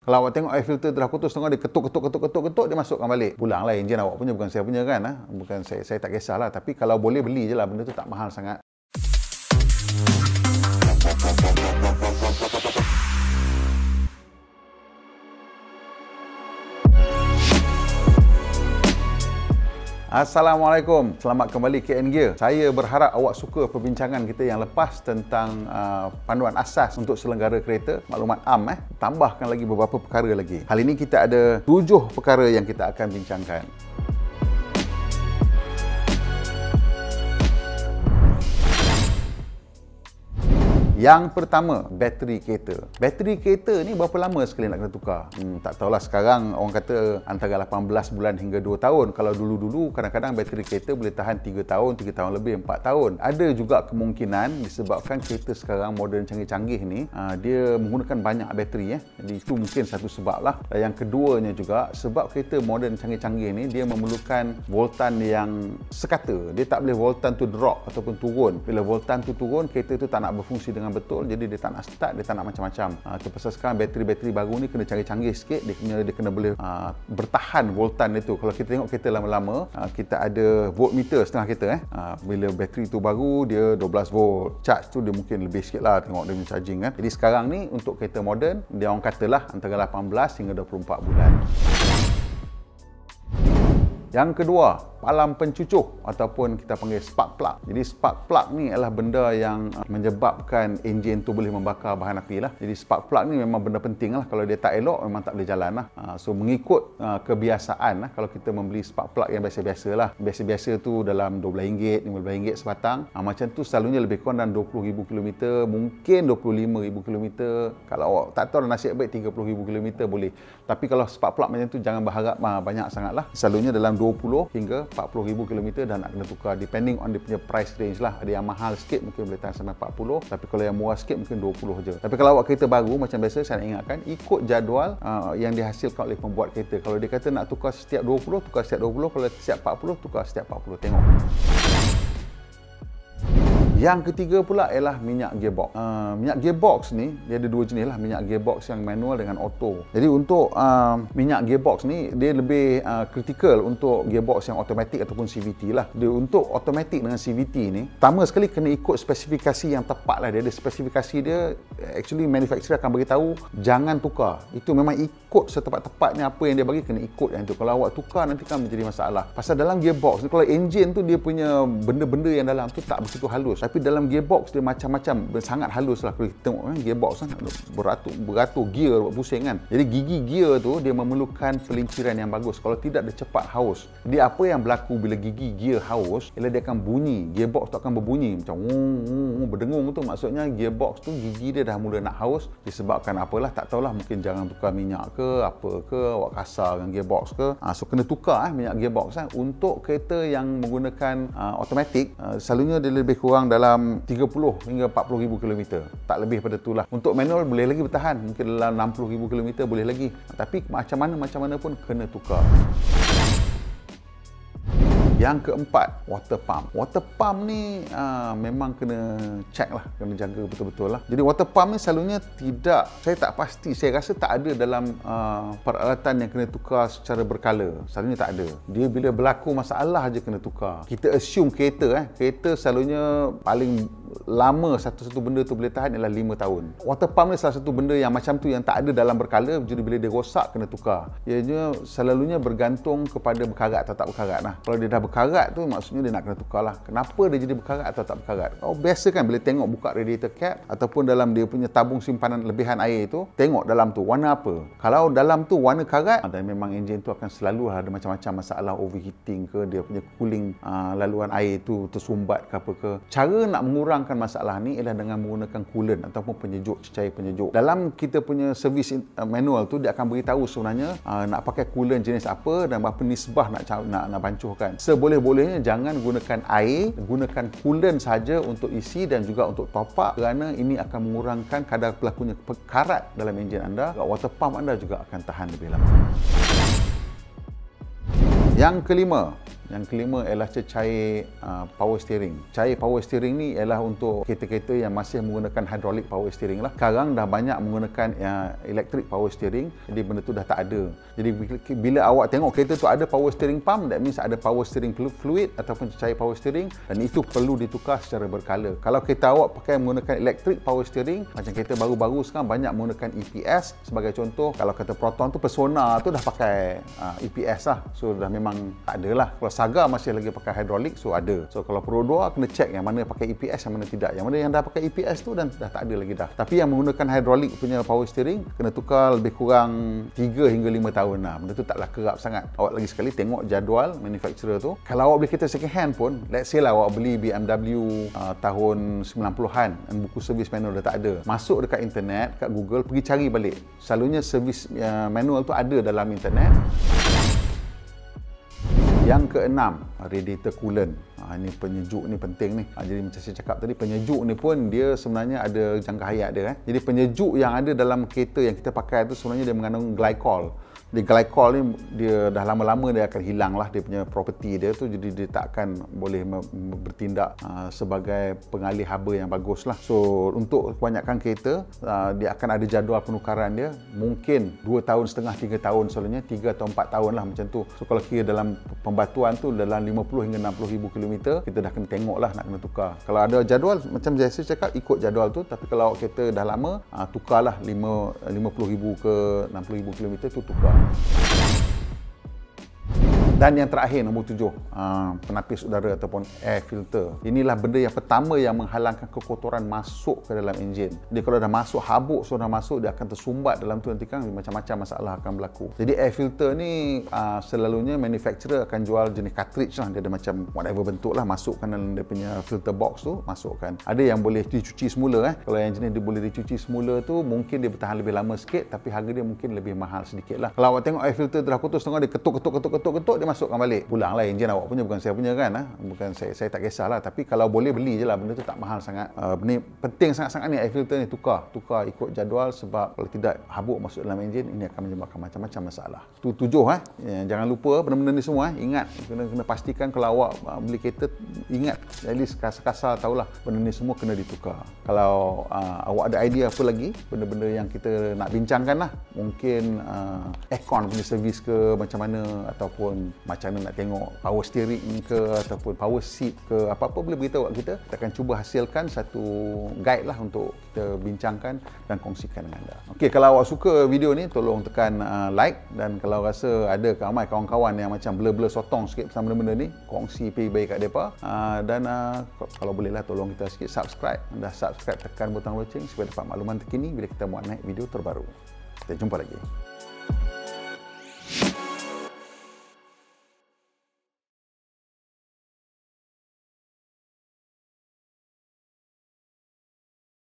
Kalau awak tengok air filter tu dah kotor setengah, dia ketuk, dia masukkan balik. Pulanglah enjin awak punya, bukan saya punya kan. Bukan saya tak kisahlah. Tapi kalau boleh beli je lah, benda tu tak mahal sangat. Assalamualaikum, selamat kembali ke KN Gear. Saya berharap awak suka perbincangan kita yang lepas tentang panduan asas untuk selenggara kereta, maklumat am. Tambahkan lagi beberapa perkara lagi. Hari ini kita ada 7 perkara yang kita akan bincangkan. Yang pertama, bateri kereta. Bateri kereta ni berapa lama sekali nak kena tukar? Tak tahulah, sekarang orang kata antara 18 bulan hingga 2 tahun. Kalau dulu-dulu kadang-kadang bateri kereta boleh tahan 3 tahun, 3 tahun lebih, 4 tahun. Ada juga kemungkinan disebabkan kereta sekarang moden canggih-canggih ni, dia menggunakan banyak bateri. Jadi itu mungkin satu sebab lah. Dan yang keduanya juga, sebab kereta moden canggih-canggih ni, dia memerlukan voltan yang sekata. Dia tak boleh voltan tu drop ataupun turun. Bila voltan tu turun, kereta tu tak nak berfungsi dengan betul, jadi dia tak nak start, dia tak nak macam-macam. Itu pasal sekarang bateri-bateri baru ni kena canggih-canggih sikit, dia kena boleh bertahan voltan itu. Kalau kita tengok kereta lama-lama, kita ada voltmeter setengah kereta. Bila bateri tu baru, dia 12 volt. Charge tu dia mungkin lebih sikit lah, tengok dia punya charging kan. Jadi sekarang ni untuk kereta moden, dia orang katalah antara 18 hingga 24 bulan. Yang kedua, palang pencucuh ataupun kita panggil spark plug. Jadi spark plug ni adalah benda yang menyebabkan enjin tu boleh membakar bahan api lah. Jadi spark plug ni memang benda penting lah. Kalau dia tak elok, memang tak boleh jalan lah. So mengikut kebiasaan lah, kalau kita membeli spark plug yang biasa-biasa lah. Biasa-biasa tu dalam RM12, RM15 sebatang. Macam tu selalunya lebih kurang dalam 20,000 km, mungkin 25,000 km. Kalau awak tak tahu nasib baik 30,000 km boleh. Tapi kalau spark plug macam tu jangan berharap banyak sangat lah. Selalunya dalam 20 hingga 40,000 km dah nak kena tukar, depending on dia punya price range lah. Ada yang mahal sikit mungkin boleh tahan sampai 40, tapi kalau yang murah sikit mungkin 20 je. Tapi kalau awak kereta baru, macam biasa saya nak ingatkan, ikut jadual yang dihasilkan oleh pembuat kereta. Kalau dia kata nak tukar setiap 20, tukar setiap 20. Kalau setiap 40, tukar setiap 40. Tengok. Yang ketiga pula ialah minyak gearbox. Minyak gearbox ni, dia ada 2 jenis lah. Minyak gearbox yang manual dengan auto. Jadi untuk minyak gearbox ni, dia lebih kritikal untuk gearbox yang automatic ataupun CVT lah. Dia untuk automatic dengan CVT ni, pertama sekali kena ikut spesifikasi yang tepat lah. Dia ada spesifikasi dia, actually manufacturer akan beritahu jangan tukar. Itu memang ikut setepat-tepatnya apa yang dia bagi, kena ikut yang tu. Kalau awak tukar nanti kan menjadi masalah. Pasal dalam gearbox ni, kalau engine tu dia punya benda-benda yang dalam tu tak begitu halus. Tapi dalam gearbox dia macam-macam, sangat halus lah. Kalau kita tengok gearbox kan, beratur gear buat pusing kan. Jadi gigi gear tu dia memerlukan pelinciran yang bagus. Kalau tidak dia cepat haus. Jadi apa yang berlaku bila gigi gear haus, ialah dia akan bunyi. Gearbox tu akan berbunyi macam berdengung tu. Maksudnya gearbox tu gigi dia dah mula nak haus. Disebabkan apalah, tak tahulah, mungkin jarang tukar minyak ke apa ke, awak kasar dengan gearbox ke. So kena tukar minyak gearbox. Untuk kereta yang menggunakan automatic, selalunya dia lebih kurang dalam 30 hingga 40,000 km. Tak lebih pada tu lah. Untuk manual boleh lagi bertahan, mungkin dalam 60,000 km boleh lagi. Tapi macam mana pun kena tukar. Yang keempat, water pump. Water pump ni memang kena check lah, kena jaga betul-betul lah. Jadi water pump ni selalunya tidak, saya tak pasti, saya rasa tak ada dalam peralatan yang kena tukar secara berkala. Selalunya tak ada. Dia bila berlaku masalah aja kena tukar. Kita assume kereta selalunya paling lama satu benda tu boleh tahan ialah 5 tahun. Water pump ni salah satu benda yang macam tu yang tak ada dalam berkala, jadi bila dia rosak kena tukar. Ianya selalunya bergantung kepada berkarat atau tak berkarat lah. Kalau dia dah berkarat tu maksudnya dia nak kena tukar lah. Kenapa dia jadi berkarat atau tak berkarat? Biasa kan bila tengok buka radiator cap ataupun dalam dia punya tabung simpanan lebihan air tu, tengok dalam tu warna apa. Kalau dalam tu warna karat, dan memang enjin tu akan selalu ada macam-macam masalah, overheating ke, dia punya cooling laluan air tu tersumbat ke apa ke. Cara nak mengurangkan masalah ni ialah dengan menggunakan coolant ataupun penyejuk, cecair penyejuk. Dalam kita punya servis manual tu, dia akan beritahu sebenarnya nak pakai coolant jenis apa dan berapa nisbah nak bancuhkan. Seboleh-bolehnya jangan gunakan air, gunakan coolant saja untuk isi dan juga untuk top up, kerana ini akan mengurangkan kadar berlakunya karat dalam enjin anda. Water pump anda juga akan tahan lebih lama. Yang kelima, Yang kelima ialah cair power steering. Cair power steering ni ialah untuk kereta-kereta yang masih menggunakan hydraulic power steering lah. Sekarang dah banyak menggunakan electric power steering, jadi benda tu dah tak ada. Jadi bila awak tengok kereta tu ada power steering pump, that means ada power steering fluid ataupun cair power steering, dan itu perlu ditukar secara berkala. Kalau kereta awak pakai menggunakan electric power steering, macam kereta baru-baru sekarang banyak menggunakan EPS. Sebagai contoh, kalau kereta Proton tu Persona tu dah pakai EPS lah, so dah memang tak ada lah. Kalau Saga masih lagi pakai hydraulic, so ada. So kalau Pro 2 kena check yang mana pakai EPS, yang mana tidak. Yang mana yang dah pakai EPS tu dan dah tak ada lagi dah. Tapi yang menggunakan hydraulic punya power steering kena tukar lebih kurang 3 hingga 5 tahun lah. Benda tu taklah kerap sangat. Awak lagi sekali tengok jadual manufacturer tu. Kalau awak beli kereta second hand pun, let's say lah awak beli BMW tahun 90-an dan buku servis manual dah tak ada. Masuk dekat internet, kat Google, pergi cari balik. Selalunya servis manual tu ada dalam internet. Yang keenam, radiator coolant. Ini penyejuk ni penting ni. Jadi macam saya cakap tadi, penyejuk ni pun dia sebenarnya ada jangka hayat dia. Jadi penyejuk yang ada dalam kereta yang kita pakai tu sebenarnya dia mengandung glycol. Di glycol ni dia dah lama-lama dia akan hilang lah dia punya property dia tu, jadi dia tak akan boleh bertindak sebagai pengalih haba yang bagus lah. So untuk kebanyakan kereta dia akan ada jadual penukaran dia, mungkin 2,5 tahun 3 tahun, selalunya 3 atau 4 tahun lah macam tu. So kalau kira dalam pembatuan tu dalam 50 hingga 60 ribu kilometer, kita dah kena tengok lah nak kena tukar. Kalau ada jadual macam saya cakap, ikut jadual tu. Tapi kalau kereta dah lama, tukarlah 50 ribu ke 60 ribu kilometer tu tukar. Dan yang terakhir, nombor 7, penapis udara ataupun air filter. Inilah benda yang pertama yang menghalangkan kekotoran masuk ke dalam enjin. Jadi kalau dah masuk, habuk sudah masuk, dia akan tersumbat dalam tu, nanti kan macam-macam masalah akan berlaku. Jadi air filter ni selalunya manufacturer akan jual jenis cartridge lah. Dia ada macam whatever bentuk lah, masukkan dalam dia punya filter box tu, masukkan. Ada yang boleh dicuci semula. Kalau yang jenis dia boleh dicuci semula tu, mungkin dia bertahan lebih lama sikit, tapi harga dia mungkin lebih mahal sedikit lah. Kalau awak tengok air filter dah kotor setengah, dia ketuk, dia masukkan balik. Pulanglah enjin awak punya, bukan saya punya kan. Bukan saya tak kisahlah. Tapi kalau boleh beli je lah, benda tu tak mahal sangat. Benda penting sangat-sangat ni air filter ni, tukar ikut jadual, sebab kalau tidak habuk masuk dalam enjin, ini akan menyebabkan macam-macam masalah. Tu 7 jangan lupa benda-benda ni semua. Ingat, kena pastikan kalau awak beli kereta, ingat at least kasar-kasar tahulah benda ni semua kena ditukar. Kalau awak ada idea apa lagi benda-benda yang kita nak bincangkan lah, mungkin aircon punya servis ke macam mana, ataupun macam mana nak tengok power steering ke ataupun power seat ke, apa-apa boleh beritahu kat kita. Kita akan cuba hasilkan satu guide lah untuk kita bincangkan dan kongsikan dengan anda. Okey, kalau awak suka video ni, tolong tekan like, dan kalau rasa ada ramai kawan-kawan yang macam blur-blur sotong sikit pasal benda-benda ni, kongsi baik-baik kat mereka. Dan kalau bolehlah tolong kita sikit subscribe. Dah subscribe, tekan butang loceng supaya dapat makluman terkini bila kita buat naik video terbaru. Kita jumpa lagi.